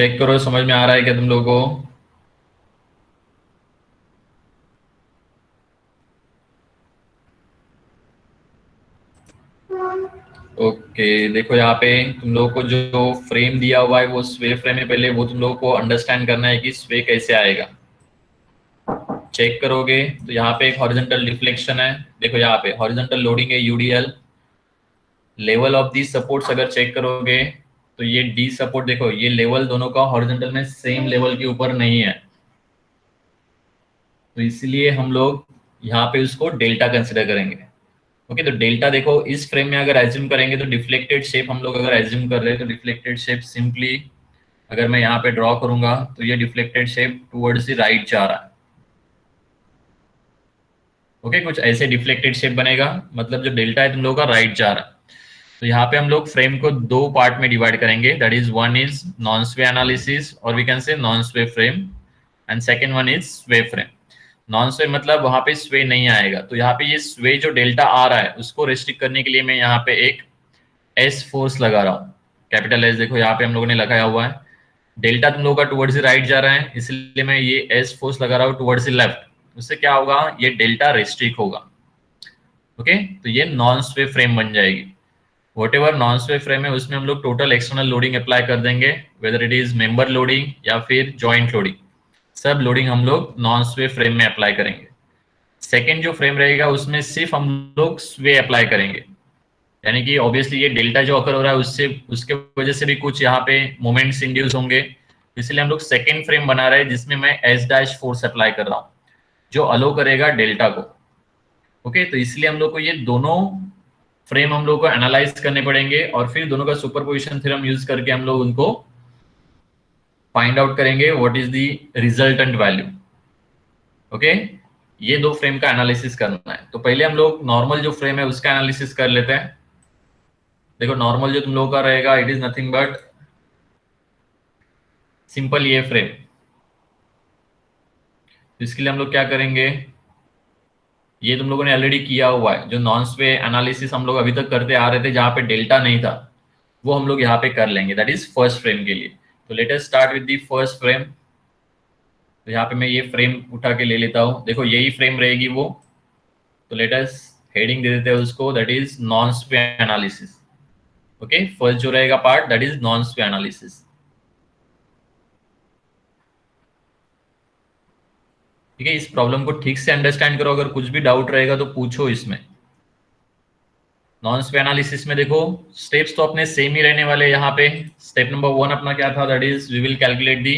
Check करो समझ में आ रहा है क्या तुम लोगों को? ओके, देखो यहाँ पे तुम लोगों को जो फ्रेम दिया हुआ है वो स्वे फ्रेम है। पहले वो तुम लोगों को अंडरस्टैंड करना है कि स्वे कैसे आएगा। चेक करोगे तो यहाँ पे एक हॉरिजॉन्टल डिफ्लेक्शन है। देखो यहाँ पे हॉरिजॉन्टल लोडिंग है UDL. Level of the supports अगर चेक करोगे तो ये डी सपोर्ट, देखो ये लेवल दोनों का हॉरिजॉन्टल में सेम लेवल के ऊपर नहीं है, तो इसलिए हम लोग यहाँ पे उसको डेल्टा कंसिडर करेंगे। ओके, तो डेल्टा देखो इस फ्रेम में अगर एज्यूम करेंगे तो डिफ्लेक्टेड शेप हम लोग अगर एज्यूम कर रहे हैं तो डिफ्लेक्टेड शेप सिंपली अगर मैं यहाँ पे ड्रॉ करूंगा तो ये deflected shape towards the right जा रहा है। ओके, कुछ ऐसे डिफ्लेक्टेड शेप बनेगा, मतलब जो डेल्टा है तुम लोगों का राइट जा रहा है। तो यहाँ पे हम लोग फ्रेम को दो पार्ट में डिवाइड करेंगे, that is one is non स्वे एनालिसिस और वी कैन से नॉन स्वे frame, and second one is स्वे फ्रेम। नॉन स्वे मतलब वहां पे स्वे नहीं आएगा, तो यहाँ पे ये स्वे जो डेल्टा आ रहा है उसको रेस्ट्रिक्ट करने के लिए मैं यहाँ पे एक एस फोर्स लगा रहा हूँ, कैपिटल एस। देखो यहाँ पे हम लोगों ने लगाया हुआ है, डेल्टा तुम लोगों का टुवर्ड्स द राइट जा रहा है इसलिए मैं ये एस फोर्स लगा रहा हूँ टुवर्ड्स द लेफ्ट। उससे क्या होगा, ये डेल्टा रेस्ट्रिक्ट होगा। ओके, तो ये नॉन स्वे फ्रेम बन जाएगी। वॉट एवर नॉन स्वे फ्रेम है उसमें हम लोग टोटल एक्सटर्नल लोडिंग अप्लाई कर देंगे, whether it is member loading या फिर जॉइंट लोडिंग, सब लोडिंग हम लोग नॉन स्वे फ्रेम में अप्लाई करेंगे। सेकेंड जो फ्रेम रहेगा उसमें सिर्फ हम लोग स्वे अप्लाई करेंगे, यानी कि ऑब्वियसली ये डेल्टा जो अकर हो रहा है उससे उसके वजह से भी कुछ यहाँ पे मोमेंट्स इंड्यूस होंगे, इसलिए हम लोग सेकेंड फ्रेम बना रहे हैं जिसमें मैं एस डैश फोर्स अप्लाई कर रहा हूँ जो अलो करेगा डेल्टा को। ओके, तो इसलिए हम लोग को ये दोनों फ्रेम हम लोग को एनालाइज करने पड़ेंगे और फिर दोनों का सुपरपोजिशन थ्योरम यूज करके हम लोग उनको फाइंड आउट करेंगे what is the resultant value. Okay, ये दो फ्रेम का एनालिसिस करना है। तो पहले हम लोग नॉर्मल जो फ्रेम है उसका एनालिसिस कर लेते हैं। देखो नॉर्मल जो तुम लोगों का रहेगा it is nothing but simple ये फ्रेम। तो इसके लिए हम लोग क्या करेंगे, ये तुम लोगों ने ऑलरेडी किया हुआ है, जो नॉन स्वे एनालिसिस हम लोग अभी तक करते आ रहे थे जहां पे डेल्टा नहीं था वो हम लोग यहाँ पे कर लेंगे, दैट इज फर्स्ट फ्रेम के लिए। तो late us start with the first frame. तो यहाँ पे मैं ये फ्रेम उठा के ले लेता हूँ, देखो यही फ्रेम रहेगी वो। तो लेट अस हेडिंग दे देते हैं उसको, दैट इज नॉन स्वे एनालिसिस। ओके, फर्स्ट जो रहेगा पार्ट दैट इज नॉन स्वे एनालिसिस। ठीक है, इस प्रॉब्लम को ठीक से अंडरस्टैंड करो, अगर कुछ भी डाउट रहेगा तो पूछो इसमें। नॉन स्वे एनालिसिस में देखो स्टेप्स तो अपने सेम ही रहने वाले। यहाँ पे स्टेप नंबर वन अपना क्या था, that is we will calculate the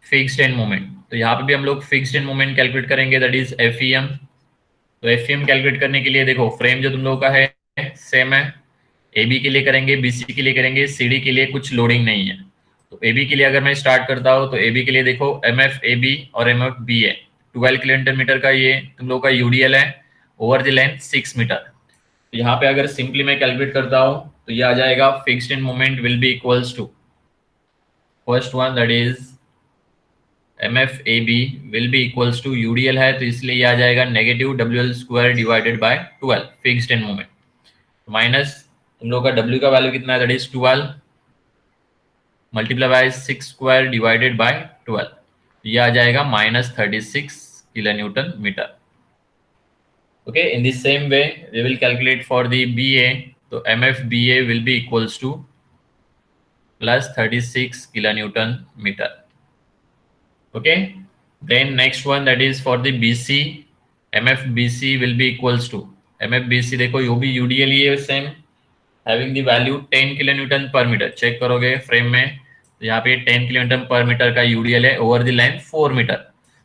fixed end moment. तो यहाँ पे भी हम लोग फिक्स्ड एंड मोमेंट कैलकुलेट करेंगे, दैट इज एफईएम। तो एफईएम कैलकुलेट करने के लिए देखो फ्रेम जो तुम लोगों का है सेम है, एबी के लिए करेंगे, बीसी के लिए करेंगे, सीडी के लिए कुछ लोडिंग नहीं है। तो एबी के लिए अगर मैं स्टार्ट करता हूँ तो एबी के लिए देखो एम एफ ए बी और एम एफ बी है, 12 किलोमीटर मीटर का ये तुम लोग का यूडीएल है, ओवर द लेंथ 6 मीटर। तो यहाँ पे अगर सिंपली मैं कैलकुलेट करता हूँ तो ये आ जाएगा fixed end moment will be equals to first one that is M F A B will be equals to UDL है तो इसलिए ये आ जाएगा negative W L square divided by 12 fixed end moment, minus तुम लोग का डब्ल्यू का वैल्यू कितना है, that is 12 multiply by 6 square divided by 12, ये आ जाएगा -36 kilo newton metre. Okay, in the same way we will calculate for the BA, so MFBA will be equals to plus 36 kilonewton meter. Okay, then next one that is for the BC, MFBC will be equals to MFBC देखो यो भी UDL ही है same, having the value 10 kilonewton per meter। Check करोगे frame में तो यहाँ पे 10 kilonewton per meter का UDL है, over the length 4 meter,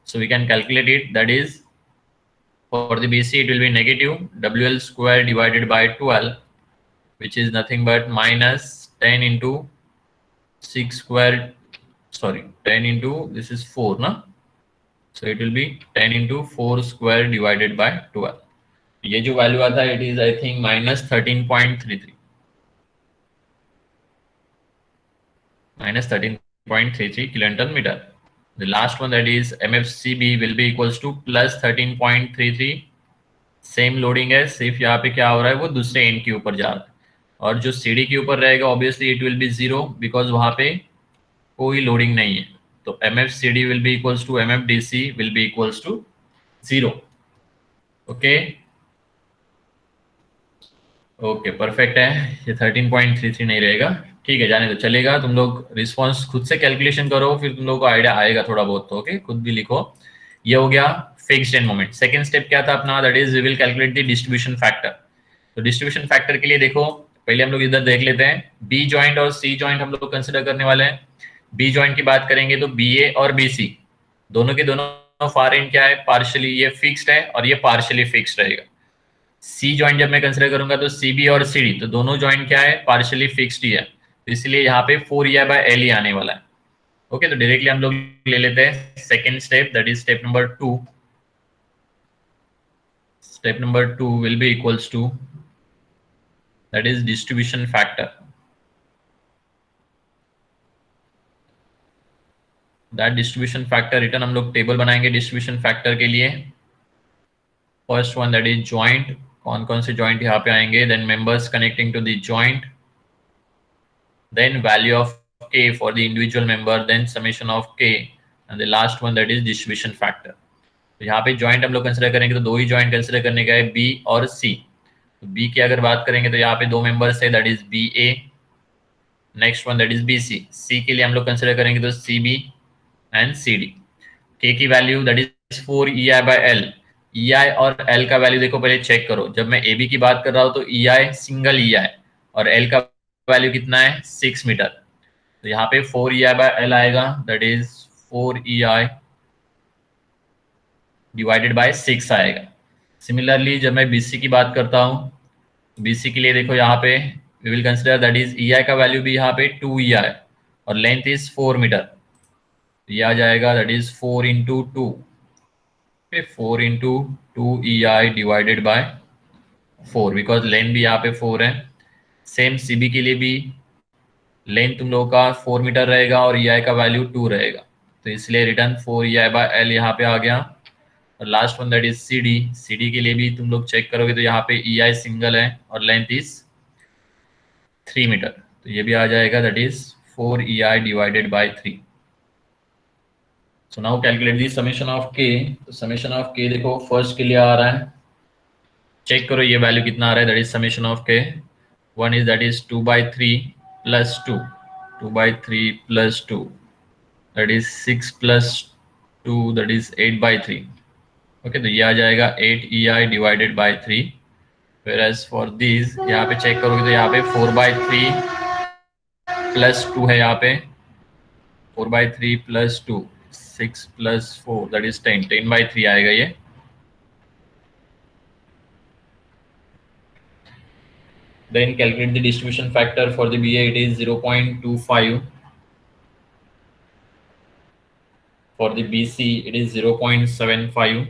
so we can calculate it, that is for the BC it will be negative WL square divided by 12, which is nothing but minus 10 into 6 square, sorry 10 into this is 4 na, so it will be 10 into 4 square divided by 12। ये जो value आता है it is I think -13.33 kilometre metre. The last one that is MFCB will be equals to plus 13.33, same loading है, सिर्फ यहाँ पे क्या हो रहा है वो दूसरे एंड के ऊपर जा रहा है और जो CD के ऊपर रहेगा obviously it will be 0 because वहां पे कोई लोडिंग नहीं है। तो MFCD will be equals to MFDC will be equals to 0। Okay okay perfect है। ये 13.33 नहीं रहेगा, ठीक है जाने दो, चलेगा। तुम लोग रिस्पॉन्स खुद से कैलकुलेशन करो, फिर तुम लोग को आइडिया आएगा थोड़ा बहुत तो। ओके खुद भी लिखो। ये हो गया fixed end moment. Second step क्या था अपना, that is we will calculate the distribution factor. तो डिस्ट्रीब्यूशन फैक्टर के लिए देखो, पहले हम लोग इधर देख लेते हैं, बी जॉइंट और सी जॉइंट हम लोग कंसिडर करने वाले हैं। बी जॉइंट की बात करेंगे तो BA और BC दोनों के दोनों फार एंड क्या है, पार्शियली ये फिक्स्ड है और ये पार्शियली फिक्स्ड रहेगा। सी जॉइंट जब मैं कंसिडर करूंगा तो CB और CD तो दोनों जॉइंट क्या है, पार्शियली फिक्स्ड ही है, तो इसलिए यहाँ पे 4EI/L ही आने वाला है। ओके तो डायरेक्टली हम लोग ले लेते हैं second step, that is step number 2। Step number 2 will be equals to that is distribution factor. That distribution factor return हम लोग टेबल बनाएंगे डिस्ट्रीब्यूशन फैक्टर के लिए। First one that is joint, कौन कौन से जॉइंट यहाँ पे आएंगे, then members connecting to the joint, then value of k for the individual member, then summation of k, and the last one that is distribution factor। तो यहाँ पे joint हम लोग कंसिडर करेंगे तो दो ही जॉइंट कंसिडर करने का है, बी और सी। तो बी की अगर बात करेंगे तो यहाँ पे दो मेंबर्स है, that is BA, next one that is BC। सी के लिए हम लोग कंसिडर करेंगे तो CB एंड CD। के की value that is 4EI/L। EI और L का वैल्यू देखो पहले चेक करो, जब मैं AB की बात कर रहा हूँ तो EI सिंगल EI और L का वैल्यू कितना है 6 मीटर। तो यहाँ पे 4EI/L आएगा, that is 4EI divided by 6 आएगा। सिमिलरली जब मैं BC की बात करता हूँ, BC के लिए देखो यहाँ पे we will consider that is EI का वैल्यू भी यहाँ पे 2EI और लेंथ इज 4 मीटर। ये आ जाएगा दैट is 4 into 2, 4 into 2EI divided by 4 because length भी यहाँ पे 4 है। सेम CB के लिए भी लेंथ तुम लोगों का 4 मीटर रहेगा और EI का वैल्यू 2 रहेगा, तो इसलिए रिटर्न 4EI/L यहाँ पे आ गया। और last one that is CD के लिए भी तुम लोग चेक करोगे तो यहाँ पे EI सिंगल है और लेंथ इज 3 मीटर, तो ये भी आ जाएगा दैट is 4EI divided by 3। So now calculate the summation of k। तो समेशन ऑफ k देखो फर्स्ट के लिए आ रहा है, चेक करो ये वैल्यू कितना आ रहा है, that is summation of k। One is that is 2/3 plus 2, 2/3 plus 2 that is 6 plus 2 that is 8/3। Okay तो ये आ जाएगा 8EI divided by 3। whereas for these यहाँ पे चेक करोगे तो यहाँ पे 4/3 प्लस 2 है, यहाँ पे 4/3 प्लस 2 6 प्लस 4 that is 10, 10/3 आएगा ये। then calculate the distribution factor for the BA, it is 0.25, for the BC it is 0.75,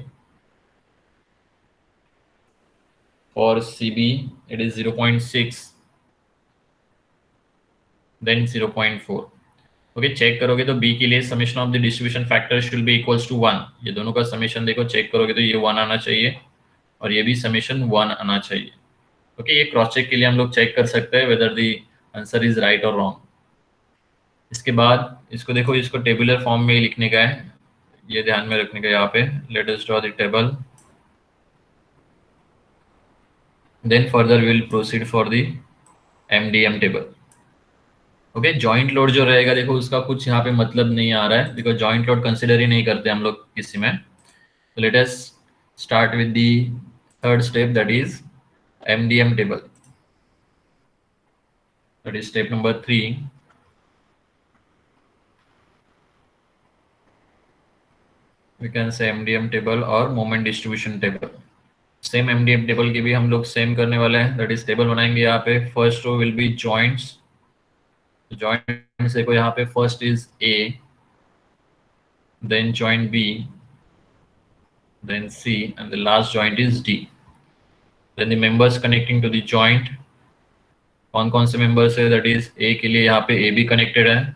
for CB it is 0.6, then 0.4। Okay check करोगे तो बी के लिए summation of the distribution factor should be equals to 1। ये दोनों का summation देखो check करोगे तो ये 1 आना चाहिए और ये भी समेशन 1 आना चाहिए। ओके ये क्रॉस चेक के लिए हम लोग चेक कर सकते हैं whether the answer is right और रॉन्ग। इसके बाद इसको देखो, इसको टेबुलर फॉर्म में लिखने का है, ये ध्यान में रखने का। यहाँ पे let us draw the table, then further will proceed for the MDM table. Okay joint load जो रहेगा देखो उसका कुछ यहाँ पे मतलब नहीं आ रहा है बिकॉज जॉइंट लोड कंसिडर ही नहीं करते हम लोग किसी में। Let us start with the third step that is MDM table, that is step number 3। We can say MDM table और moment distribution table. Same MDM table की भी हम लोग सेम करने वाले हैं, दैट इज टेबल बनाएंगे। यहाँ पे first row will be joints, joints देखो यहाँ पे first is A, then joint B, then C, and the last joint is D। then the members connecting to the joint, कौन कौन से members है, that is A के लिए यहाँ पे AB कनेक्टेड है,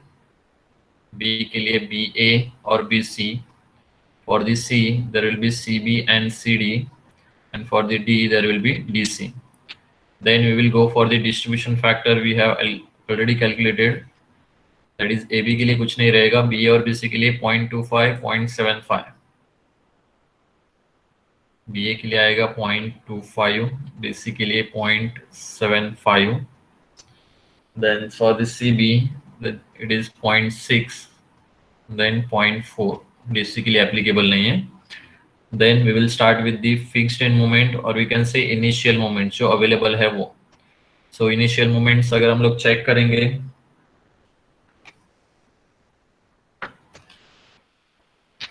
B के लिए BA और BC, for the C there will be CB and CD, and for the D there will be DC। Then we will go for the distribution factor we have already calculated. That is AB के लिए कुछ नहीं रहेगा, BA और BC के लिए 0.25, 0.75. BA के लिए आएगा 0.25, BC के लिए 0.75. Then for the CB it is 0.6, then 0.4. DC के लिए applicable नहीं है. Then we will start with the fixed end moment, or we can say initial moment जो available है वो. So initial moments अगर हम लोग check करेंगे,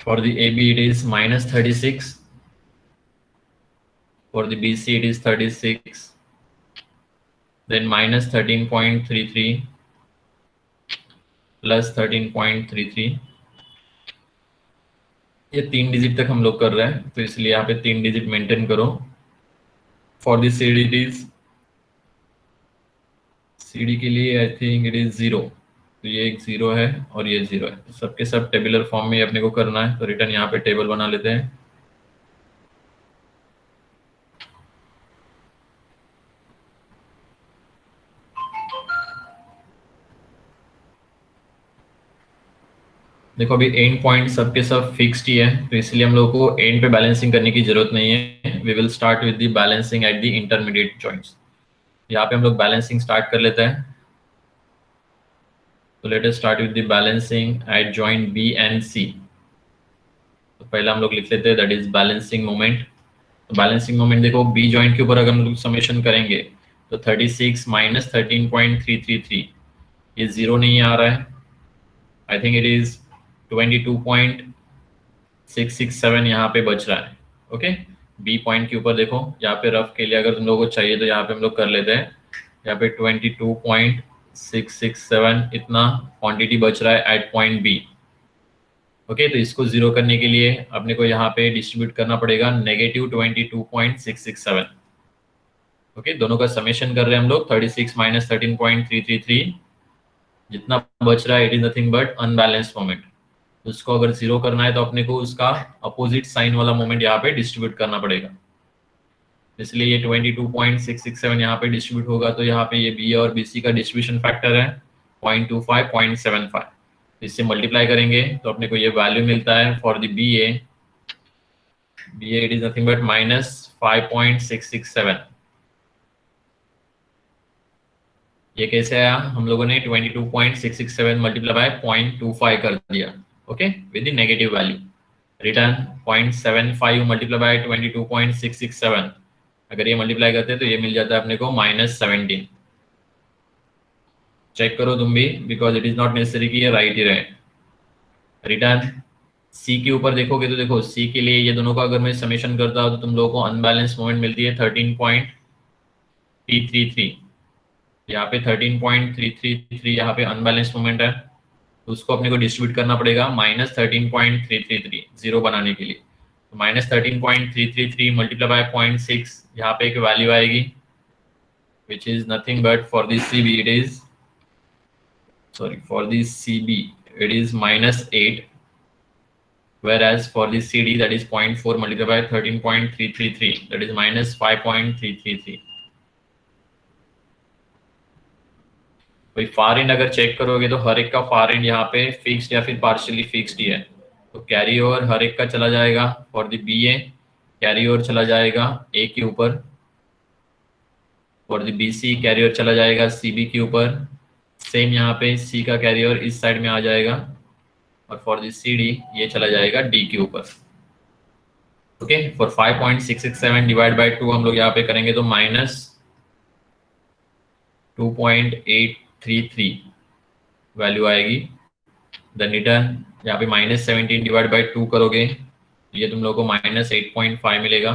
for the AB it is -36, for the BC it is 36, then -13.33 plus 13.33. ये 3 digit तक हम लोग कर रहे हैं, तो इसलिए यहाँ पे 3 डिजिट मेंटेन करो. फॉर दी CD के लिए आई थिंक इट इज 0, तो ये एक 0 है और ये 0 है, तो सबके सब टेबुलर फॉर्म में अपने को करना है. तो रिटर्न यहाँ पे टेबल बना लेते हैं. देखो अभी एंड पॉइंट सबके सब फिक्स्ड ही है, तो इसलिए हम लोग को एंड पे बैलेंसिंग करने की जरूरत नहीं है. We will start with the balancing at the intermediate joints. यहाँ पे हम लोग बैलेंसिंग स्टार्ट कर लेते हैं. तो late us start with the balancing eight joint B and C. तो पहला हम लोग लिख लेते हैं दैट इज बैलेंसिंग मोमेंट. तो बैलेंसिंग मोमेंट देखो B जॉइंट के ऊपर अगर हम लोग समेशन करेंगे तो 36 माइनस 13.333, ये 0 नहीं आ रहा है. आई थिंक इट इज 22.667 यहाँ पे बच रहा है. ओके, B पॉइंट के ऊपर देखो, यहाँ पे रफ के लिए अगर तुम लोगों को चाहिए तो यहाँ पे हम लोग कर लेते हैं. यहाँ पे 22.667 इतना क्वांटिटी बच रहा है एट पॉइंट B. ओके, तो इसको जीरो करने के लिए अपने को यहाँ पे डिस्ट्रीब्यूट करना पड़ेगा -22.667. ओके, दोनों का समेशन कर रहे हैं हम लोग. 36 माइनस 13.333 जितना बच रहा है it is nothing but unbalanced moment. उसको अगर जीरो करना है तो अपने को उसका अपोजिट साइन वाला मोमेंट यहाँ पे डिस्ट्रीब्यूट करना पड़ेगा. इसलिए ये 22.667 यहाँ पे डिस्ट्रीब्यूट होगा, तो यहाँ पे ये B और BC का डिस्ट्रीब्यूशन फैक्टर है 0.25, 0.75. इससे मल्टीप्लाई करेंगे तो अपने को ये वैल्यू मिलता है for the BA it is nothing but -5.667. ये कैसे आया, हम लोगों ने 22.667 मल्टीप्लाई बाय 0.25 कर दिया. Okay, with the negative value. Return 0.75 multiply by 22.667, अगर ये मल्टीप्लाई करते हैं तो ये मिल जाता है अपने को -17. चेक करो तुम भी, because it is not necessary कि ये राइट ही रहे. रिटर्न C के ऊपर देखोगे तो देखो C के लिए ये दोनों का अगर मैं समेशन करता हूँ तो तुम लोगों को अनबैलेंस मोमेंट मिलती है 13.333. यहाँ पे 13.333 यहाँ पे अनबैलेंस मोमेंट है, तो उसको अपने को डिस्ट्रीब्यूट करना पड़ेगा -13.333 जीरो बनाने के लिए. तो -13.333 मल्टीप्लाई बाय 0.6, यहाँ पे एक वैल्यू आएगी which is nothing but for the CB it is it is -8, whereas for the CD that is 0.4 multiplied by 13.333 that is -5.333. भाई फार एंड अगर चेक करोगे तो हर एक का फार एंड यहाँ पे फिक्स्ड या फिर पार्शियली फिक्स्ड ही है, तो कैरी ओवर हर एक का चला जाएगा. For the BA carry over चला जाएगा A के ऊपर, for the BC carry over चला जाएगा CB के ऊपर. सेम यहाँ पे C का कैरी ओवर इस साइड में आ जाएगा, और फॉर द CD ये चला जाएगा D के ऊपर. ओके, फॉर 5.667 डिवाइड बाय 2 हम लोग यहाँ पे करेंगे तो -2.833 वैल्यू आएगी. देन रिटर्न यहाँ पे -17 डिवाइड बाय 2 करोगे ये तुम लोगों को -8.5 मिलेगा.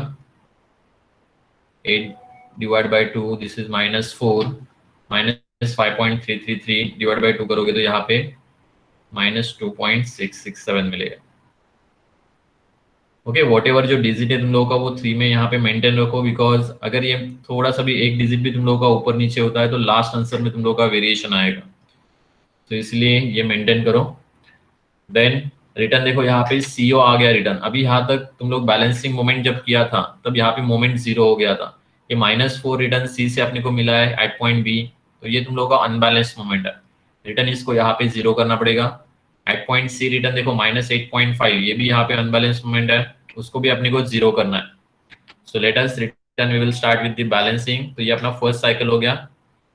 8 divide by 2 this is -4, -5.333 divide by 2 करोगे तो यहाँ पे -2.667 मिलेगा. ओके, वॉटेवर जो डिजिट है तुम लोगों का वो 3 में यहाँ पे मेंटेन रखो, बिकॉज अगर ये थोड़ा सा भी एक डिजिट भी तुम लोगों का ऊपर नीचे होता है तो लास्ट आंसर में तुम लोगों का वेरिएशन आएगा, तो इसलिए ये मेंटेन करो. देन रिटर्न देखो यहाँ पे CO आ गया रिटर्न. अभी यहाँ तक तुम लोग बैलेंसिंग मोमेंट जब किया था तब यहाँ पे मोमेंट 0 हो गया था, ये -4 रिटर्न सी से अपने को मिला है एट पॉइंट बी, तो ये तुम लोगों का अनबैलेंस्ड मोमेंट है। रिटर्न इसको यहाँ पे 0 करना पड़ेगा। एट पॉइंट सी रिटर्न देखो -8.5, ये भी यहाँ पे अनबैलेंस्ड मोमेंट है, उसको भी अपने को 0 करना है। So let us return, we will start with the balancing. तो ये अपना फर्स्ट साइकिल हो गया।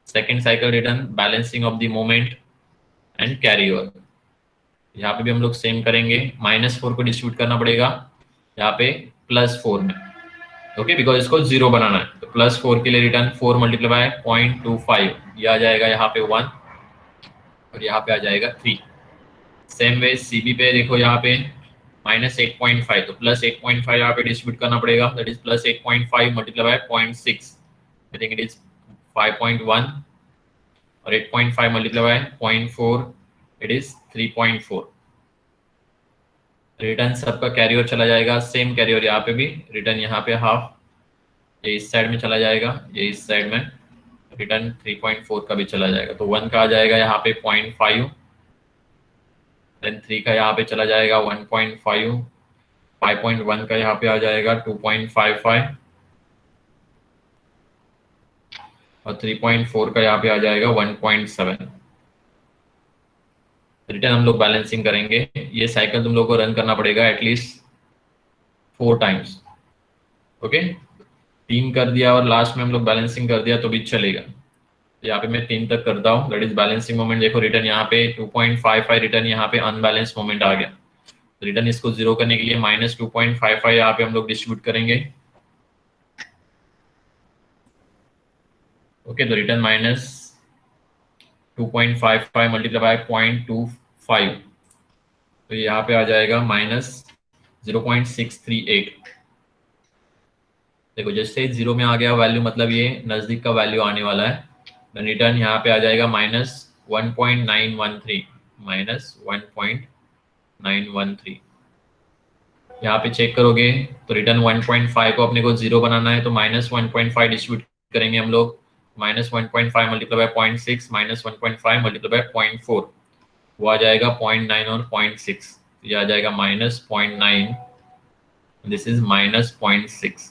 Second cycle return balancing of the moment and carry over. यहाँ पे भी हम लोग सेम करेंगे, -4 को डिस्ट्रीब्यूट करना पड़ेगा यहाँ पे +4 में, ओके, बिकॉज इसको 0 बनाना है। तो +4 के लिए रिटर्न 4 मल्टीप्लाई बाय 0.25, ये आ जाएगा यहाँ पे 1 और यहाँ पे आ जाएगा 3। सेम वे सीबी पे देखो, यहाँ पे -8.5, तो +8.5 यहाँ पे डिस्ट्रीब्यूट करना पड़ेगा, that is +8.5 multiply by 0.6, I think it is 5.1, और 8.5 multiply by 0.4, it is 3.4। Return सबका कैरियर चला जाएगा, सेम कैरियर यहाँ पे भी, रिटर्न यहाँ पे हाफ, ये इस साइड में चला जाएगा, ये इस साइड में, रिटर्न 3.4 का भी चला जाएगा। तो 1 का आ जाएगा यहाँ पे 0.5, देन 3 का यहाँ पे चला जाएगा 1.5, 5.1 का यहाँ पे आ जाएगा 2.55, और 3.4 का यहाँ पे आ जाएगा 1.7। रिटर्न हम लोग बैलेंसिंग करेंगे, ये साइकिल तुम लोग को रन करना पड़ेगा एटलीस्ट 4 टाइम्स, ओके। 3 कर दिया और लास्ट में हम लोग बैलेंसिंग कर दिया तो भी चलेगा। यहाँ पे मैं 3 तक करता हूँ, दैट इज बैलेंसिंग मोमेंट। देखो रिटर्न यहाँ पे 2.55, रिटर्न यहाँ पे अनबैलेंस मोमेंट आ गया। रिटर्न इसको 0 करने के लिए -2.55 यहाँ पे हम लोग डिस्ट्रीब्यूट करेंगे, ओके। तो रिटर्न -2.55 मल्टीप्लाई बाय 0.25, तो यहाँ पे आ जाएगा -0.638। देखो जैसे 0 में आ गया वैल्यू, मतलब ये नजदीक का वैल्यू आने वाला है। रिटर्न यहाँ पे आ जाएगा -1.913, -1.913। यहाँ पे चेक करोगे तो रिटर्न 1.5 को अपने को 0 बनाना है, तो -1.5 डिस्ट्रीब्यूट करेंगे हम लोग, -1.5 मल्टीप्लाई बाय 0.6, -1.5 मल्टीप्लाई बाय 0.4, वो आ जाएगा 0.9 और 0.6, ये आ जाएगा -0.9, दिस इज -0.6,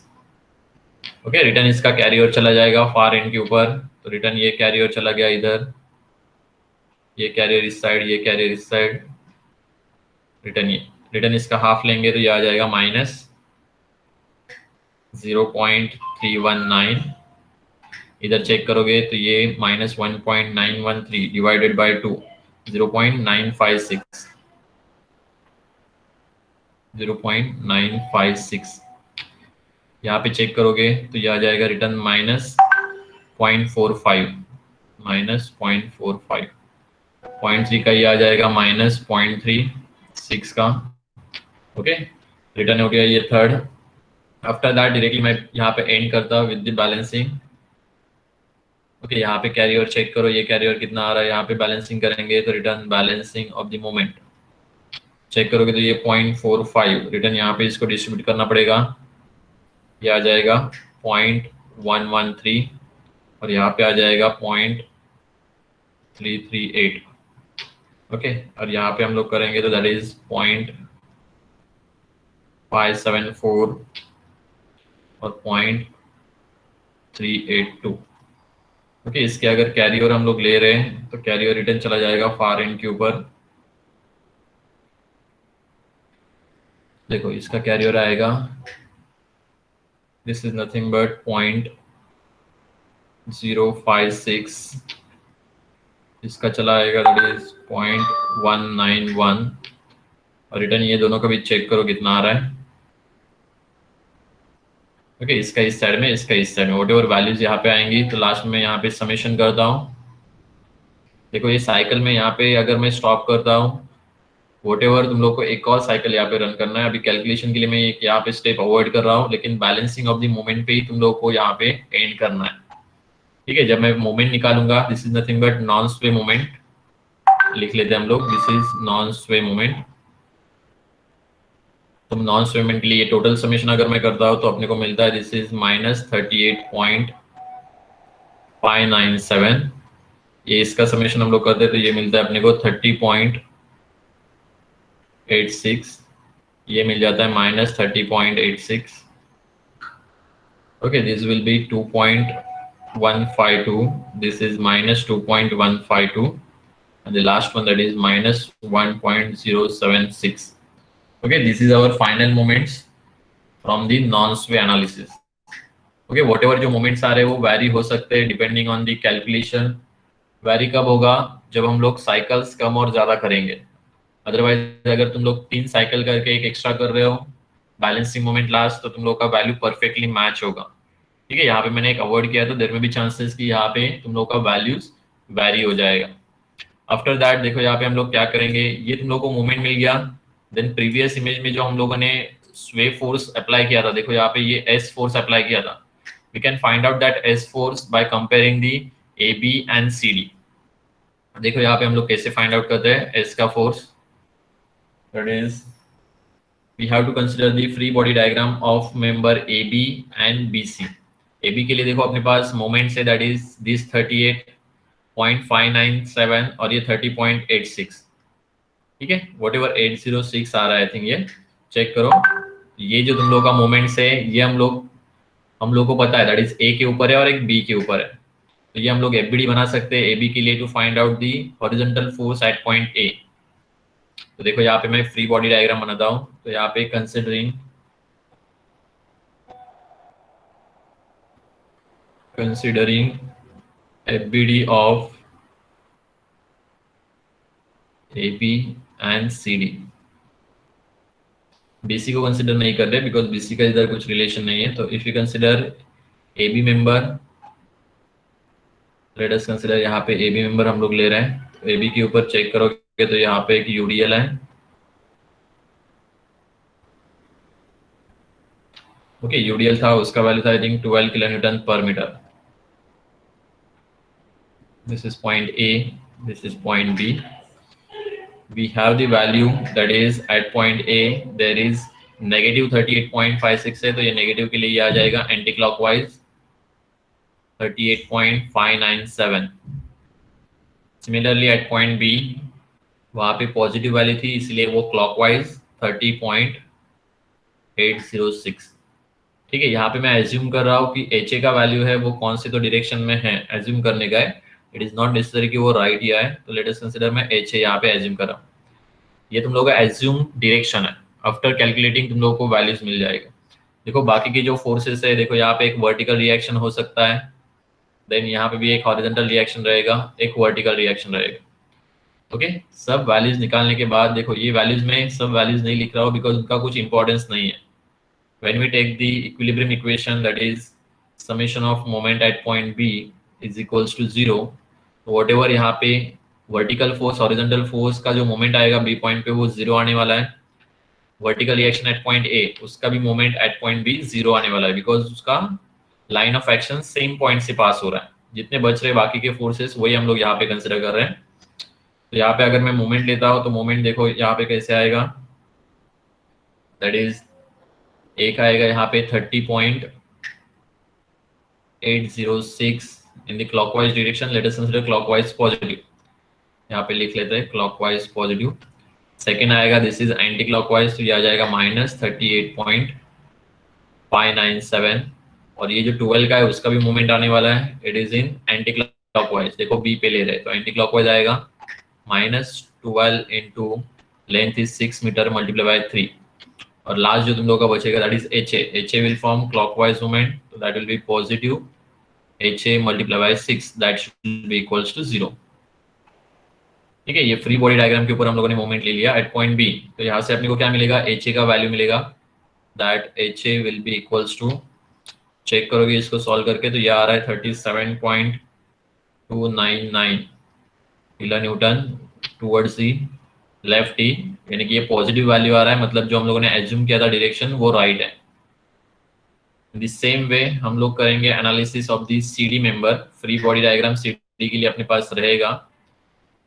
ओके। रिटर्न इसका कैरियर चला जाएगा फार एंड के ऊपर, तो रिटर्न ये कैरियर चला गया इधर, ये कैरियर इस साइड, ये कैरियर इस साइड, रिटर्न ये, रिटर्न इसका हाफ लेंगे तो ये आ जाएगा -0.319। इधर चेक करोगे तो ये -1.913 डिवाइडेड बाय 2, 0.956, 0.956। यहाँ पे चेक करोगे तो ये आ जाएगा रिटर्न -0.45, -0.45, 0.3 का ये आ जाएगा -0.36 का, ओके। रिटर्न हो गया ये थर्ड। आफ्टर दैट डायरेक्टली मैं यहाँ पे एंड करता हूँ विद द बैलेंसिंग, ओके। यहाँ पे कैरियर चेक करो, ये कैरियर कितना आ रहा है, यहाँ पे बैलेंसिंग करेंगे तो return balancing of the moment check करोगे तो ये 0.45, रिटर्न यहाँ पे इसको डिस्ट्रीब्यूट करना पड़ेगा, ये आ जाएगा 0.113, और यहाँ पे आ जाएगा 0.338, ओके। और यहाँ पे हम लोग करेंगे तो दैट इज 0.574 और 0.382, ओके। इसके अगर कैरियर हम लोग ले रहे हैं तो कैरियर रिटर्न चला जाएगा फार एंड के ऊपर। देखो इसका कैरियर आएगा, दिस इज नथिंग बट 0.056, इसका चला आएगा दैट इज 0.191, और रिटर्न ये दोनों का भी चेक करो कितना आ रहा है, ओके। इसका इस साइड में, इसका इस साइड में, वट एवर वैल्यूज यहाँ पे आएंगी तो लास्ट में यहाँ पे समेशन करता हूँ। देखो ये साइकिल में यहाँ पे अगर मैं स्टॉप करता हूँ, वट एवर तुम लोग को एक और साइकिल यहाँ पे रन करना है। अभी कैलकुलेशन के लिए मैं यहाँ पे स्टेप अवॉइड कर रहा हूँ, लेकिन बैलेंसिंग ऑफ द मोमेंट पे ही तुम लोग को यहाँ पे एंड करना है, ठीक है। जब मैं मोमेंट निकालूंगा, this is nothing but non स्वे मोमेंट, लिख लेते हैं हम लोग, दिस इज नॉन स्वे मोमेंट। तो नॉन स्वे मोमेंट के लिए टोटल समेशन अगर मैं करता हूँ तो अपने को मिलता है दिस इज -38.597, ये इसका समेशन हम लोग करते हैं तो ये मिलता है अपने को 30.86, ये मिल जाता है -30.86, Okay, this will be 2.152. This is minus 2.152, and the last one, that is minus 1.076. Okay, this is our final moments from the non-sway analysis. Okay, whatever जो moments आ रहे हैं वो vary हो सकते हैं depending on the calculation. Vary कब होगा? जब हम लोग cycles कम और ज्यादा करेंगे. अदरवाइज अगर तुम लोग 3 साइकिल करके एक एक्स्ट्रा कर रहे हो, बैलेंसिंग मोमेंट लास्ट, तो तुम लोग का वैल्यू परफेक्टली मैच होगा. ठीक है, यहाँ पे मैंने एक अवॉइड किया, तो देर में भी चांसेस कि यहाँ पे तुम लोग का वैल्यूज वैरी हो जाएगा. आफ्टर दैट देखो यहाँ पे हम लोग क्या करेंगे, ये तुम लोग को मोमेंट मिल गया. देन प्रीवियस इमेज में जो हम लोगों ने स्वे फोर्स अप्लाई किया था, देखो यहाँ पे ये एस फोर्स अप्लाई किया था. We can find out that S force by comparing the A B and C D. देखो यहाँ पे हम लोग कैसे फाइंड आउट करते हैं एस का force. That is we have to consider the free body diagram of member AB and BC. AB के लिए देखो अपने पास मोमेंट है, दैट इज दिस 38.597 और ये 30.86. ठीक है, वॉट एवर 806 आ रहा है, आई थिंक ये चेक करो. ये जो तुम लोग का मोमेंट्स है, ये हम लोग को पता है दैट इज ए के ऊपर है और एक बी के ऊपर है. तो ये हम लोग एफबीडी बना सकते हैं AB के लिए to find out the horizontal force at point A. तो देखो यहाँ पे मैं फ्री बॉडी डायग्राम बनाता हूँ. तो यहाँ पे considering FBD of AB and CD. BC को कंसिडर नहीं कर रहे बिकॉज BC का इधर कुछ रिलेशन नहीं है. तो if you consider AB member, let us consider यहाँ पे AB मेंबर हम लोग ले रहे हैं. तो AB के ऊपर चेक करोगे तो यहाँ पे एक UDL है. ओके, UDL था, उसका वैल्यू था आई थिंक 12 किलोन्यूटन पर metre. This is point A, this is point B. We have the value that is at point A there is negative 38.56 है, तो ये नेगेटिव के लिए ये आ जाएगा anti clockwise 38.597. Similarly at point B वहाँ पे पॉजिटिव वैल्यू थी, इसलिए वो क्लॉकवाइज 30.806. ठीक है, यहाँ पे मैं एज्यूम कर रहा हूँ कि HA का वैल्यू है वो कौन से तो डायरेक्शन में है, एज्यूम करने का है. इट इज नॉट नेसेसरी कि वो राइट ही आए. तो लेट अस कंसीडर मैं HA यहाँ पे एज्यूम कर रहा हूँ. ये तुम लोगों का एज्यूम डायरेक्शन है. आफ्टर कैलकुलेटिंग तुम लोगों को वैल्यूज मिल जाएगा. देखो बाकी की जो फोर्सेस है, देखो यहाँ पे एक वर्टिकल रिएक्शन हो सकता है, देन यहाँ पे भी एक हॉरिजॉन्टल रिएक्शन रहेगा, एक वर्टिकल रिएक्शन रहेगा. ओके, सब वैल्यूज निकालने के बाद देखो ये वैल्यूज में सब वैल्यूज नहीं लिख रहा हूँ बिकॉज उनका कुछ इंपॉर्टेंस नहीं है. When we take the equilibrium equation, that is summation of moment at point B is equals to 0. whatever यहाँ पे vertical force horizontal force का जो moment आएगा B point पे वो 0 आने वाला है. vertical reaction at point A उसका भी moment at point B 0 आने वाला है because उसका line of action same point से पास हो रहा है. जितने बच रहे बाकी के forces वही हम लोग यहाँ पे कंसिडर कर रहे हैं. तो यहाँ पे अगर मैं moment लेता हूँ तो moment देखो यहाँ पे कैसे आएगा, that is एक आएगा यहाँ पे 30.806 in the clockwise direction. Let us consider clockwise positive, यहाँ पे लिख लेते हैं क्लॉकवाइज पॉजिटिव. सेकेंड आएगा दिस इज एंटी क्लॉकवाइज, तो ये आ जाएगा माइनस 38.597. और ये जो 12 का है उसका भी मूवमेंट आने वाला है, it is in anti clockwise. देखो बी पे ले रहे हैं तो एंटी क्लॉकवाइज आएगा -12 into length is 6 metre multiply by 3. और लास्ट जो तुम लोगों का बचेगा that is HA will form clockwise movement, तो that will be positive HA multiply by 6, that should be equals to 0. ठीक है, ये फ्री बॉडी डायग्राम के ऊपर हम लोगों ने मूवमेंट ले लिया एट पॉइंट B. तो यहाँ से अपने को क्या मिलेगा, HA का वैल्यू मिलेगा, that HA will be equals to, check करोगे इसको सॉल्व करके तो ये आ रहा है 37.299 kilo newton towards the left ही. यानी कि ये पॉजिटिव वैल्यू आ रहा है, मतलब जो हम लोगों ने एज्यूम किया था डायरेक्शन वो राइट है. द सेम वे हम लोग करेंगे analysis of the CD member. Free body diagram CD के लिए अपने पास रहेगा.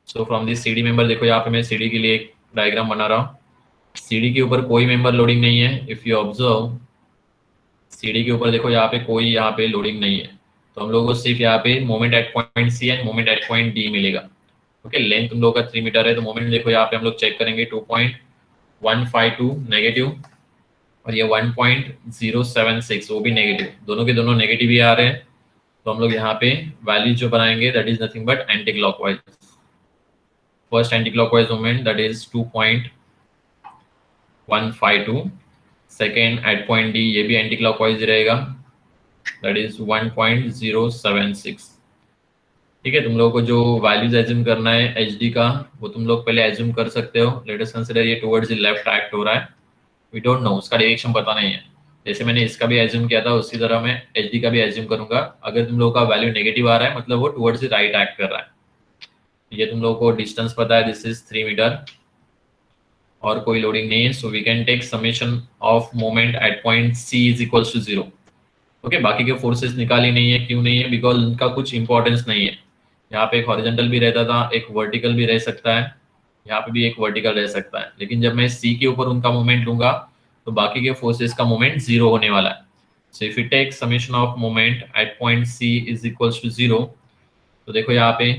So from the CD member देखो यहाँ पे मैं CD के लिए एक डायग्राम बना रहा हूँ. CD के ऊपर कोई मेंबर लोडिंग नहीं है. इफ यू ऑब्जर्व CD के ऊपर देखो यहाँ पे कोई यहाँ पे लोडिंग नहीं है, तो हम लोग को सिर्फ यहाँ पे moment at point C end moment at point D मिलेगा. ओके, लेंथ तुम लोग का 3 मीटर है, तो मोमेंट देखो यहाँ पे हम लोग चेक करेंगे 2.152 नेगेटिव और ये 1.076 वो भी नेगेटिव, दोनों के दोनों नेगेटिव ही आ रहे हैं। तो हम लोग यहाँ पे वैल्यू जो बनाएंगे that is nothing but anti clockwise. First anti clockwise moment that is 2.152, second at point D ये भी एंटी क्लॉकवाइज रहेगा, दैट इज 1.076। ठीक है, तुम लोगों को जो वैल्यूज एज्यूम करना है एच डी का वो तुम लोग पहले एज्यूम कर सकते हो। लेट अस कंसीडर ये टुवर्ड्स द लेफ्ट एक्ट हो रहा है, वी डोंट नो, उसका डायरेक्शन पता नहीं है। जैसे मैंने इसका भी एज्यूम किया था उसी तरह मैं एच डी का भी एज्यूम करूंगा। अगर तुम लोगों का वैल्यू नेगेटिव आ रहा है मतलब वो टुवर्ड्स द राइट एक्ट कर रहा है। ये तुम लोगों को डिस्टेंस पता है, दिस इज 3 मीटर और कोई लोडिंग नहीं है, so we can take summation of moment at point C is equals to 0। Okay, बाकी के फोर्सेस निकाली नहीं है, क्यों नहीं है? बिकॉज उनका कुछ इंपॉर्टेंस नहीं है। यहाँ पे एक हॉरिजॉन्टल भी रहता था, एक वर्टिकल भी रह सकता है, यहाँ पे भी एक वर्टिकल रह सकता है, लेकिन जब मैं सी के ऊपर उनका मोमेंट लूंगा तो बाकी के फोर्सेस का मोमेंट 0 होने वाला है। So if you take summation of moment at point C is equals to 0, तो देखो यहाँ पे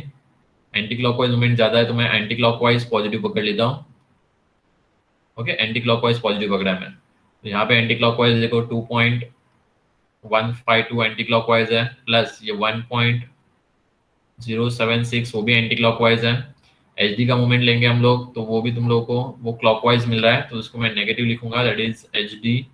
एंटी क्लॉकवाइज मोमेंट ज्यादा है तो मैं एंटी क्लॉकवाइज पॉजिटिव पकड़ लेता हूँ। ओके, एंटी क्लॉकवाइज पॉजिटिव पकड़ा है मैं, तो यहाँ पे एंटी क्लॉकवाइज देखो 2.152 एंटी क्लॉकवाइज है, प्लस ये 1.076 वो भी एंटी क्लॉकवाइज है। एच डी का मोमेंट लेंगे हम लोग तो वो भी तुम लोगों को वो क्लॉकवाइज मिल रहा है, तो उसको मैं नेगेटिव लिखूंगा, that is H D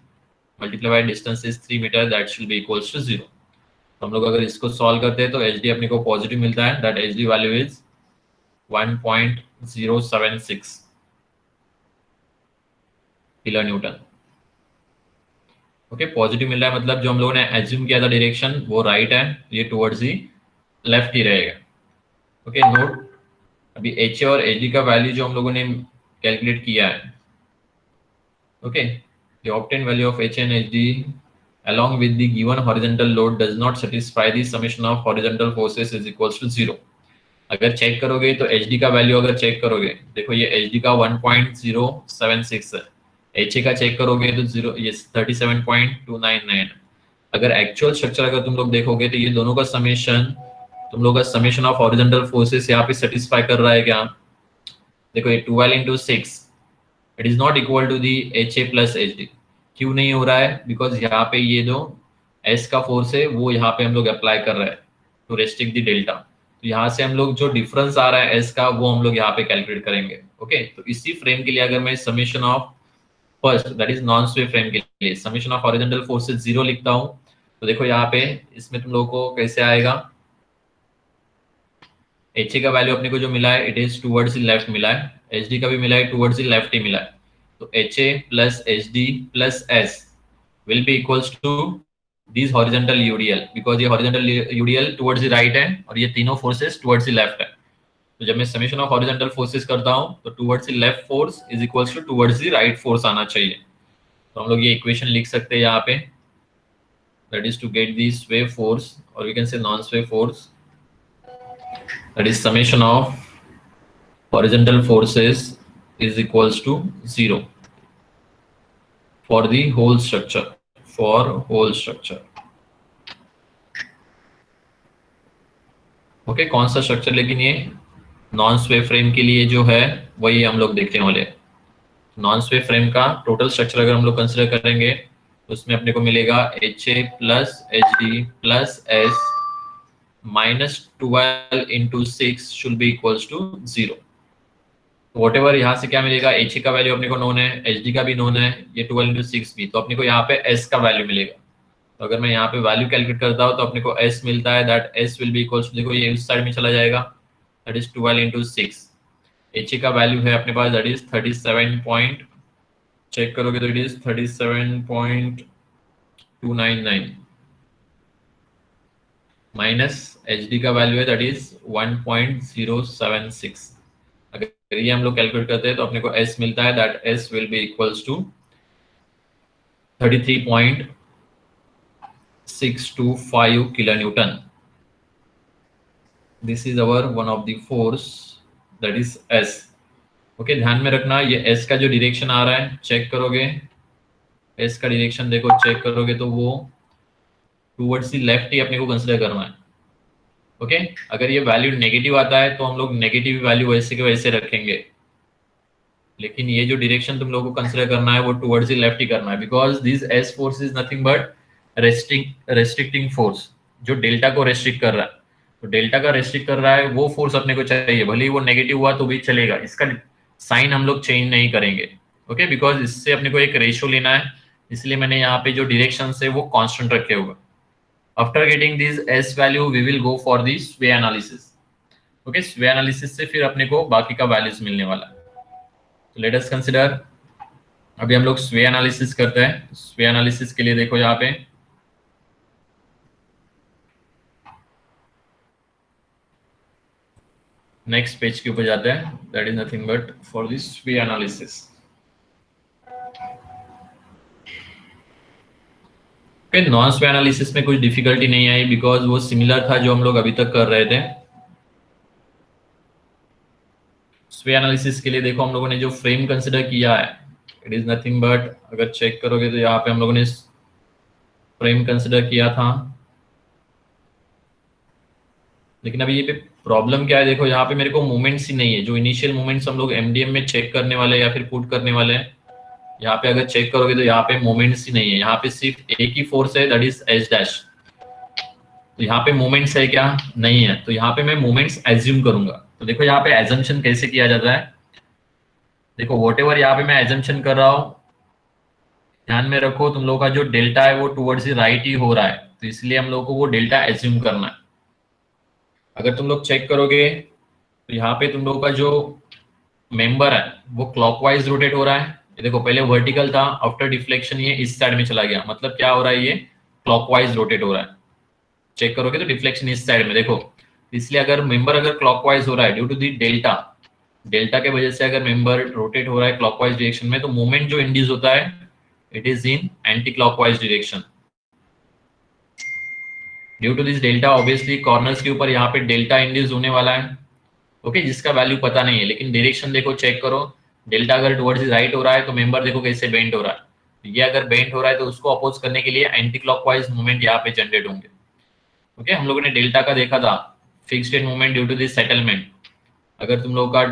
multiply by distance is 3 metre, that should be equals to 0। तो हम लोग अगर इसको सॉल्व करते हैं तो एच डी अपने को पॉजिटिव मिलता है, that H D value is 1.076 kilo newton. Okay, positive मिल रहा है मतलब जो हम लोगों ने एज्यूम किया था डायरेक्शन वो राइट है, ये टुवर्ड्स ही लेफ्ट ही रहेगा। ओके, नोट अभी एच ए और एच डी का वैल्यू जो हम लोगों ने कैलकुलेट किया है। Okay, the obtained value of H and HD along with the given horizontal load does not satisfy the summation of horizontal forces is equals to 0। अगर check करोगे तो एच डी का वैल्यू अगर चेक करोगे, देखो ये एच डी का 1.076 है, एच ए का चेक करोगे तो 0 ये 37.299। अगर एक्चुअल स्ट्रक्चर अगर तुम लोग देखोगे तो ये दोनों का समेशन, तुम लोग का समेशन ऑफ हॉरिजॉन्टल फोर्सेस यहाँ पे सेटिस्फाई कर रहा है क्या? देखो ये 12 into 6 it is not equal to the H A plus H D. क्यों नहीं हो रहा है? बिकॉज यहाँ पे ये जो एस का फोर्स है वो यहाँ पे हम लोग अप्लाई कर रहे हैं टू रेस्ट्रिक्ट द डेल्टा, तो यहाँ से हम लोग जो डिफरेंस आ रहा है एस का वो हम लोग यहाँ पे कैलकुलेट करेंगे। ओके, तो इसी फ्रेम के लिए अगर मैं summation of first that is non स्वे फ्रेम के लिए समेशन ऑफ हॉरिजॉन्टल फोर्सेस 0 लिखता हूँ, तो देखो यहाँ पे इसमें तुम लोगों को कैसे आएगा, एच ए का वैल्यू अपने को जो मिला है इट इज टुवर्ड्स लेफ्ट मिला है, एच डी का भी मिला है टुवर्ड्स लेफ्ट ही मिला है, तो H A plus H D plus S will be equals to this horizontal UDL, because ये horizontal UDL towards the right है और ये तीनों फोर्सेस टुवर्ड्स द लेफ्ट है। तो जब मैं समेशन ऑफ हॉरिजॉन्टल फोर्सेस करता हूँ तो towards the left force is equals to towards the right force आना चाहिए। तो हम लोग ये इक्वेशन लिख सकते हैं यहाँ पे, that is to get the sway force और we can say non sway force, that is summation of horizontal forces is equals to 0 for the whole structure, for whole structure। Okay, कौन सा structure? लेकिन ये non स्वे frame के लिए जो है वही हम लोग देखने वाले हैं। नॉन स्वे फ्रेम का टोटल स्ट्रक्चर अगर हम लोग कंसिडर करेंगे तो उसमें अपने को मिलेगा H A plus H D plus S minus 12 into 6 should be equals to 0। Whatever यहाँ से क्या मिलेगा, एच ए का वैल्यू अपने को नोन है, एच डी का भी नोन है, ये 12 into 6 भी, तो अपने को यहाँ पे एस का वैल्यू मिलेगा। तो अगर मैं यहाँ पे वैल्यू कैलकुलेट करता हूँ तो अपने को एस मिलता है, that S will be equals to, देखो ये उस साइड में चला जाएगा, दैट इज 12 into 6। एच ए का वैल्यू है अपने पास दैट इज 37 पॉइंट, चेक करोगे तो it is 37.299 minus H D का वैल्यू है दैट इज 1.076। अगर ये हम लोग कैलकुलेट करते हैं तो अपने को S मिलता है, that S will be equals to 33.625 kilo newton. This is our one of the force that is S। Okay, ध्यान में रखना ये S का जो डायरेक्शन आ रहा है, चेक करोगे S का डायरेक्शन देखो, चेक करोगे तो वो टुवर्ड्स द लेफ्ट ही अपने को कंसीडर करना है। ओके, अगर ये वैल्यू नेगेटिव आता है तो हम लोग नेगेटिव वैल्यू वैसे के वैसे रखेंगे। लेकिन ये जो डायरेक्शन तुम लोगों को कंसिडर करना है वो टुवर्ड्स द लेफ्ट ही करना है, because this S force is nothing but restricting force, जो डेल्टा को रेस्ट्रिक्ट कर रहा है। तो डेल्टा का रेस्ट्रिक्ट कर रहा है वो फोर्स अपने को चाहिए, भले ही वो नेगेटिव हुआ तो भी चलेगा, इसका साइन हम लोग चेंज नहीं करेंगे। ओके, बिकॉज इससे अपने को एक रेशियो लेना है, इसलिए मैंने यहाँ पे जो डायरेक्शन है वो कांस्टेंट रखे हुए। After getting this S value we will go for the sway analysis. Okay, स्वे एनालिसिस से फिर अपने को बाकी का वैल्यूज मिलने वाला है। तो लेट अस कंसिडर, अभी हम लोग स्वे एनालिसिस करते हैं। स्वे एनालिसिस के लिए देखो यहाँ पे नेक्स्ट पेज के ऊपर जाते हैं, that is nothing but for this स्वे एनालिसिस। नॉन स्वे एनालिसिस में कुछ डिफिकल्टी नहीं आई, बिकॉज वो सिमिलर था जो हम लोग अभी तक कर रहे थे। स्वे एनालिसिस के लिए देखो हम लोगों ने जो फ्रेम कंसिडर किया है, इट इज नथिंग बट, अगर चेक करोगे तो यहाँ पे हम लोगों ने फ्रेम कंसिडर किया था। लेकिन अभी ये पे प्रॉब्लम क्या है, देखो यहाँ पे मेरे को मोमेंट्स ही नहीं है, जो इनिशियल मोमेंट्स हम लोग एमडीएम में चेक करने वाले हैं या फिर पुट करने वाले हैं, यहाँ पे अगर चेक करोगे तो यहाँ पे मोमेंट्स ही नहीं है। यहाँ पे सिर्फ एक ही फोर्स है, दैट इज एच डैश। तो यहाँ पे मोमेंट्स है क्या? नहीं है। तो यहाँ पे मैं मोमेंट्स एज्यूम करूंगा। तो देखो यहाँ पे एजम्पशन कैसे किया जाता है, देखो वॉट एवर यहाँ पे मैं एजम्पशन कर रहा हूँ, ध्यान में रखो तुम लोग का जो डेल्टा है वो टुवर्ड्स द राइट ही हो रहा है, तो इसलिए हम लोग को वो डेल्टा एज्यूम करना है। अगर तुम लोग चेक करोगे तो यहाँ पे तुम लोग का जो मेंबर है वो क्लॉकवाइज रोटेट हो रहा है। ये देखो पहले वर्टिकल था, आफ्टर डिफ्लेक्शन ये इस साइड में चला गया, मतलब क्या हो रहा है, ये क्लॉकवाइज रोटेट हो रहा है। चेक करोगे तो डिफ्लेक्शन इस साइड में देखो, इसलिए अगर मेंबर अगर क्लॉकवाइज हो रहा है due to the delta, delta के वजह से अगर मेंबर रोटेट हो रहा है क्लॉकवाइज डायरेक्शन में, तो मूवमेंट जो इंड्यूस होता है it is in anti clockwise direction. Due to this delta obviously corners के ऊपर यहाँ पे डेल्टा इंड्यूस होने वाला है। ओके, जिसका वैल्यू पता नहीं है, लेकिन डायरेक्शन देखो चेक करो, डेल्टा अगर टुवर्ड्स राइट हो रहा है तो मेंबर देखो कैसे बेंड हो रहा है। तो ये अगर बेंड हो रहा है तो उसको अपोज करने के लिए एंटी क्लॉकवाइज मूवमेंट यहाँ पे जनरेट होंगे। ओके, हम लोगों ने डेल्टा का देखा था fixed end movement due to this settlement. अगर तुम लोग का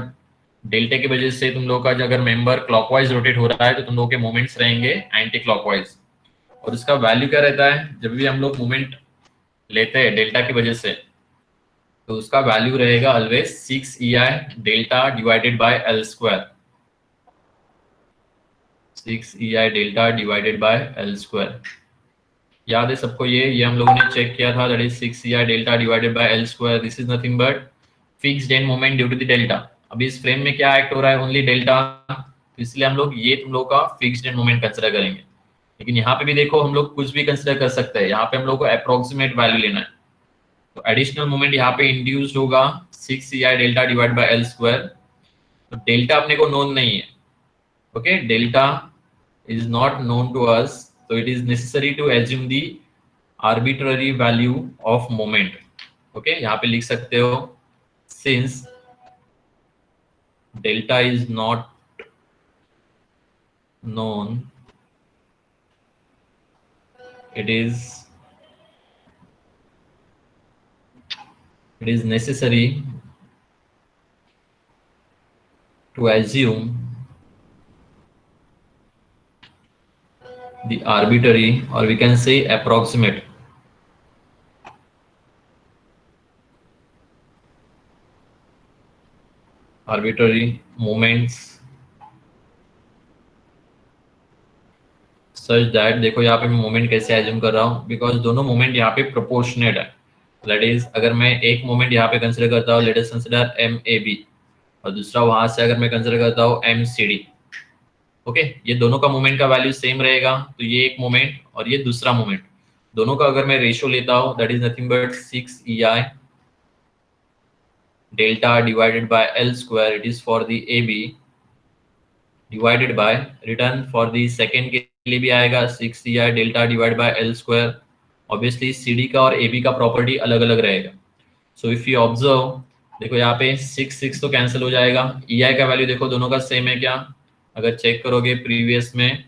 डेल्टा की वजह से तुम लोग का अगर मेंबर क्लॉकवाइज रोटेट हो रहा है तो तुम लोग के मूवमेंट्स रहेंगे एंटी क्लॉकवाइज। और उसका वैल्यू क्या रहता है, जब भी हम लोग मूवमेंट लेते हैं डेल्टा की वजह से, तो उसका वैल्यू रहेगा always 6 EI delta divided by L square. 6 EI delta divided by L square, याद है सबको? ये हम लोगों ने चेक किया था, that is 6 EI delta divided by L square. This is nothing but fixed end moment due to the delta. अभी इस फ्रेम में क्या एक्ट हो रहा है, ओनली डेल्टा, तो इसलिए हम लोग ये तुम लोग का फिक्स्ड एंड मोमेंट कंसिडर करेंगे। लेकिन यहाँ पे भी देखो हम लोग कुछ भी कंसिडर कर सकते हैं, यहाँ पे हम लोग को अप्रोक्सीमेट वैल्यू लेना है। तो एडिशनल मोमेंट यहाँ पे इंड्यूस्ड होगा 6 EI delta divide by L square. तो डेल्टा अपने को नोन नहीं है। Okay, delta is not known to us, so it is necessary to assume the arbitrary value of moment. Okay, यहाँ पे लिख सकते हो since delta is not known, it is necessary to assume the arbitrary, or we can say approximate, arbitrary moments such that, देखो यहाँ पे मैं moment कैसे एज्यूम कर रहा हूँ, बिकॉज दोनों मोमेंट यहाँ पे प्रोपोर्शनेट है। दैट इज अगर मैं एक मोमेंट यहाँ पे कंसिडर करता हूँ, लेट अस कंसिडर MAB, और दूसरा वहां से अगर मैं कंसिडर करता हूँ MCD, ओके, ये दोनों का मोमेंट का वैल्यू सेम रहेगा। तो ये एक मोमेंट और ये दूसरा मोमेंट, दोनों का अगर मैं रेशियो लेता हूँ, that is nothing but 6 EI delta divided by L square, it is for the AB, divided by return for the second के लिए भी आएगा 6 EI delta divide by L square. Obviously CD का और AB का property अलग अलग रहेगा। सो इफ यू ऑब्जर्व, देखो यहाँ पे 6 तो कैंसिल हो जाएगा। EI का वैल्यू देखो दोनों का सेम है क्या? अगर चेक करोगे प्रीवियस में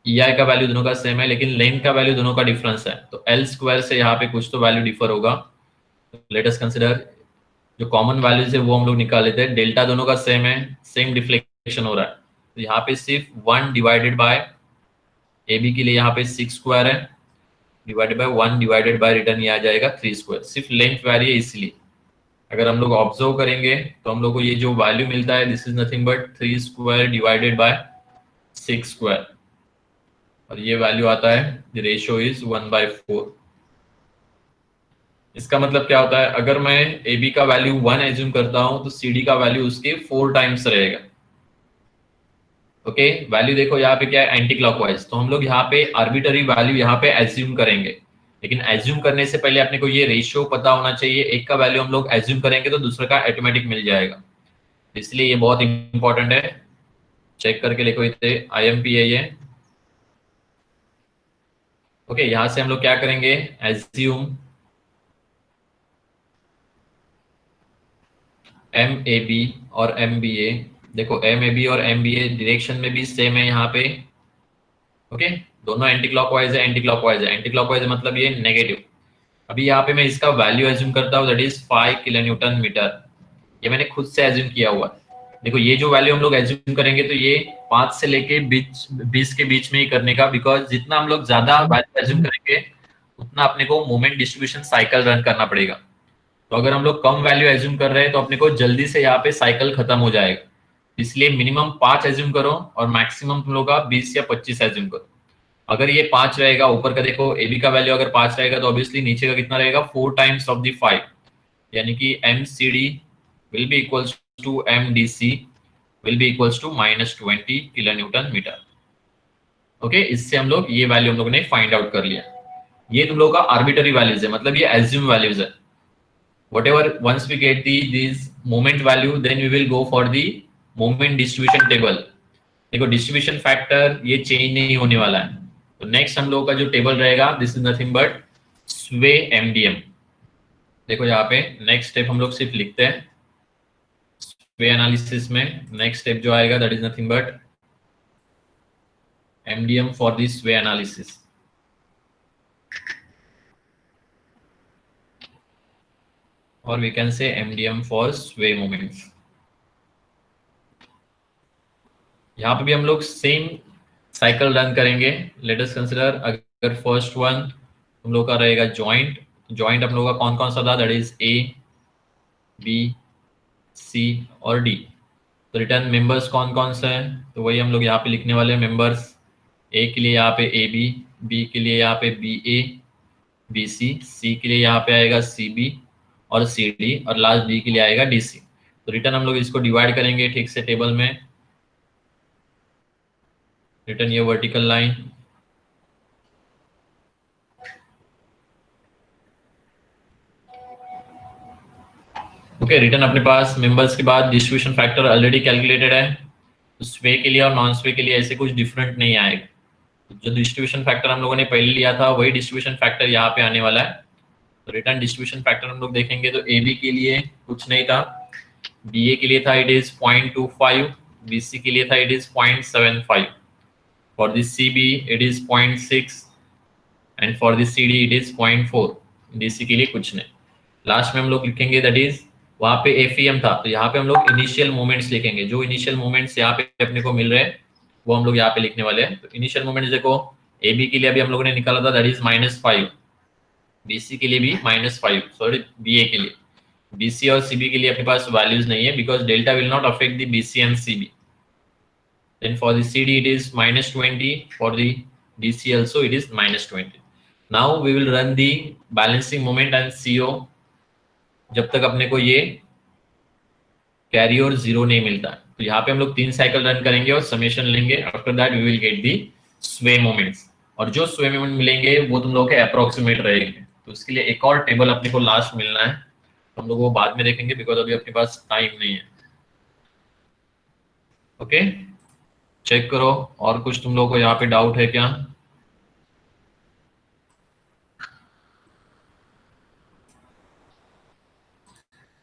EI का वैल्यू दोनों का सेम है, लेकिन लेंथ का वैल्यू दोनों का डिफरेंस है। तो एल स्क्वायर से यहाँ पे कुछ तो वैल्यू डिफर होगा। लेट अस कंसिडर जो कॉमन वैल्यूज है वो हम लोग निकाल लेते हैं। डेल्टा दोनों का सेम है, सेम डिफ्लेक्शन हो रहा है, तो यहाँ पे सिर्फ 1 डिवाइडेड बाय ए बी के लिए यहाँ पे 6 स्क्वायर है, divided by 1 divided by return ये आ जाएगा 3 स्क्वायर। सिर्फ लेंथ वैरी है इसलिए। अगर हम लोग ऑब्जर्व करेंगे तो हम लोग को ये जो वैल्यू मिलता है this is nothing but 3 square divided bye 6 square, और ये वैल्यू आता है द रेशियो इज 1/4। इसका मतलब क्या होता है, अगर मैं ए बी का वैल्यू 1 एज्यूम करता हूं तो सी डी का वैल्यू उसके 4 टाइम्स रहेगा। ओके, वैल्यू देखो यहाँ पे क्या है, एंटी क्लॉकवाइज, तो हम लोग यहाँ पे आर्बिटरी वैल्यू यहाँ पे एज्यूम करेंगे। लेकिन एज्यूम करने से पहले अपने को ये रेशियो पता होना चाहिए, एक का वैल्यू हम लोग एज्यूम करेंगे तो दूसरे का ऑटोमेटिक मिल जाएगा, इसलिए ये बहुत इंपॉर्टेंट है। चेक करके देखो इतने IMP है ये। ओके, यहाँ से हम लोग क्या करेंगे, एज्यूम MAB और MBA। देखो MAB और MBA डायरेक्शन में भी सेम है यहाँ पे। ओके, दोनों एंटी क्लॉकवाइज है, एंटी क्लॉकवाइज है, एंटी क्लॉकवाइज मतलब ये नेगेटिव। अभी यहाँ पे मैं इसका वैल्यू एज्यूम करता हूँ that is 5 kilo newton metre. ये मैंने खुद से एज्यूम किया हुआ है। देखो ये जो वैल्यू हम लोग एज्यूम करेंगे तो ये 5 से लेके 20 के बीच में ही करने का, बिकॉज जितना हम लोग ज्यादा वैल्यू एज्यूम करेंगे उतना अपने को मोमेंट डिस्ट्रीब्यूशन साइकिल रन करना पड़ेगा। तो अगर हम लोग कम वैल्यू एज्यूम कर रहे हैं तो अपने को जल्दी से यहाँ पे साइकिल खत्म हो जाएगा, इसलिए मिनिमम 5 एज्यूम करो और मैक्सिमम तुम लोग का 20 या 25 एज्यूम करो। अगर ये 5 रहेगा, ऊपर का देखो ए बी का वैल्यू अगर 5 रहेगा तो ऑब्वियसली नीचे का कितना रहेगा, 4 टाइम्स ऑफ द 5, यानी कि MCD will be equals to MDC will be equals to -20 kilo newton metre. Okay, इससे हम लोग ये वैल्यू हम लोग ने फाइंड आउट कर लिया। ये तुम लोग का आर्बिटरी वैल्यूज है, मतलब ये एज्यूम वैल्यूज है। whatever once we get these moment value then we will go for the moment distribution table। देखो डिस्ट्रीब्यूशन फैक्टर ये चेंज नहीं होने वाला है, तो नेक्स्ट हम लोगों का जो टेबल रहेगा दिस इज नथिंग बट स्वे MDM। देखो यहाँ पे नेक्स्ट स्टेप हम लोग सिर्फ लिखते हैं स्वे एनालिसिस में। नेक्स्ट स्टेप जो आएगा that is nothing but MDM for this स्वे एनालिसिस। और we can say MDM for sway moments। यहाँ पे भी हम लोग सेम साइकिल रन करेंगे। लेट अस कंसिडर, अगर फर्स्ट वन तुम लोग का रहेगा जॉइंट, जॉइंट हम लोग का कौन कौन सा था, that is A B C और D। तो रिटर्न मेंबर्स कौन कौन सा है, तो वही हम लोग यहाँ पे लिखने वाले हैं मेंबर्स। A के लिए यहाँ पे AB, B के लिए यहाँ पे BA BC, C के लिए यहाँ पे आएगा CB और CD, और लास्ट D के लिए आएगा DC। तो रिटर्न हम लोग इसको डिवाइड करेंगे ठीक से टेबल में। रिटर्न ये वर्टिकल लाइन, ओके। रिटर्न अपने पास मेंबर्स के बाद डिस्ट्रीब्यूशन फैक्टर ऑलरेडी कैलकुलेटेड है, तो स्वे के लिए और नॉन स्वे के लिए ऐसे कुछ डिफरेंट नहीं आएगा। जो डिस्ट्रीब्यूशन फैक्टर हम लोगों ने पहले लिया था वही डिस्ट्रीब्यूशन फैक्टर यहाँ पे आने वाला है। तो रिटर्न डिस्ट्रीब्यूशन फैक्टर हम लोग देखेंगे तो AB के लिए कुछ नहीं था, BA के लिए था इट इज 0.25, BC के लिए था it is 0.75, for this CB it is 0.6 and for this CD it is 0.4, DC के लिए कुछ नहीं। लास्ट में हम लोग लिखेंगे दैट इज, वहां पे FEM था तो यहाँ पे हम लोग इनिशियल मोमेंट्स लिखेंगे। जो इनिशियल मोमेंट्स यहाँ पे अपने को मिल रहे हैं वो हम लोग यहाँ पे लिखने वाले हैं। तो इनिशियल मोमेंट्स देखो AB के लिए अभी हम लोगों ने निकाला था दैट इज -5, BC के लिए भी -5, सॉरी BA के लिए। BC और CB के लिए अपने पास वैल्यूज नहीं है because delta will not affect the BC and CB। Then for the CD it is -20, for the DC also it is -20। Now we will run the balancing moment and CO जब तक अपने को ये carry और 0 नहीं मिलता। तो यहाँ पे हम लोग 3 साइकिल रन करेंगे और समेशन लेंगे। After that we will get the sway moments, और जो स्वे मोमेंट मिलेंगे वो तुम लोग के अप्रोक्सीमेट रहेंगे। तो इसके लिए एक और टेबल अपने को लास्ट मिलना है, तो हम लोग वो बाद में देखेंगे बिकॉज अभी अपने पास टाइम नहीं है। ओके, चेक करो और कुछ तुम लोग को यहाँ पे डाउट है क्या।